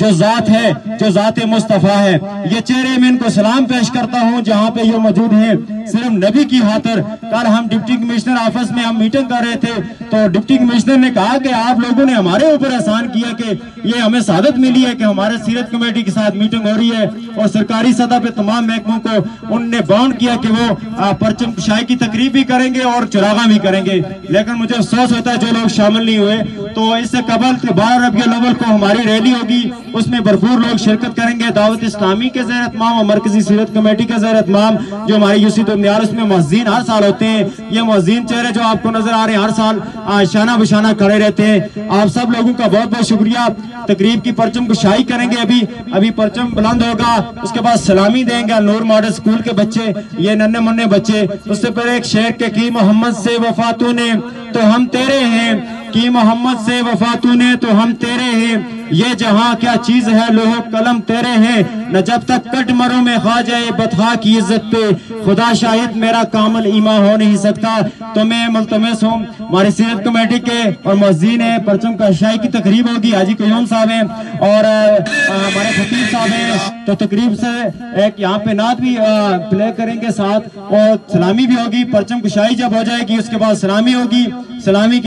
جو ذات ہے، جو ذات مصطفیٰ ہے۔ یہ چہرے میں ان کو سلام پیش کرتا ہوں جہاں پہ یہ موجود ہیں صرف نبی کی خاطر۔ کل ہم ڈپٹی کمشنر آفس میں ہم میٹنگ کر رہے تھے تو ڈپٹی کمشنر نے کہا کہ آپ لوگوں نے ہمارے اوپر احسان کیا کہ یہ ہمیں سعادت ملی ہے کہ ہمارے سیرت کمیٹی کے ساتھ میٹنگ ہو رہی ہے، اور سرکاری سطح پہ تمام محکموں کو ان نے باؤنڈ کیا کہ وہ پرچم کشائی کی تقریب بھی کریں گے اور چراغاں بھی کریں گے۔ لیکن مجھے افسوس ہوتا ہے جو لوگ شامل نہیں ہوئے۔ تو اس سے قبل 12 ربیع الاول کو ہماری ریلی ہوگی، اس میں بھرپور لوگ شرکت کریں گے۔ دعوت اسلامی کے زیر اہتمام اور مرکزی سیرت کمیٹی کے زیر اہتمام جو ہماری یوسی دنیار، اس میں مؤذین ہر سال ہوتے ہیں۔ یہ مؤذین چہرے جو آپ کو نظر آ رہے ہیں ہر سال شانہ بشانہ کھڑے رہتے ہیں۔ آپ سب لوگوں کا بہت بہت شکریہ۔ تقریب کی پرچم کشائی کریں گے، ابھی پرچم بلند ہوگا، اس کے بعد سلامی دیں گے نور ماڈل اسکول کے بچے، یہ ننھے منھے بچے۔ اس سے پہلے ایک شعر کہ کی محمد سے وفا تو نے تو ہم تیرے ہیں، کی محمد سے وفا تو نے تو ہم تیرے ہیں، یہ جہاں کیا چیز ہے لوح قلم تیرے ہیں، نہ جب تک کٹ مروں میں خواجہ بطحا کی عزت پہ خدا شاہد میرا کامل ایمان ہو نہیں سکتا۔ تو میں ملتمس ہوں ہماری سیرت کمیٹی کے اور مؤذین ہیں، پرچم کشائی کی تقریب ہوگی، حاجی قیوم صاحب ہیں اور ہمارے خطیب صاحب ہیں، تو تقریب سے ایک یہاں پہ نعت بھی پلے کریں گے ساتھ، اور سلامی بھی ہوگی۔ پرچم کشائی جب ہو جائے گی اس کے بعد سلامی ہوگی، سلامی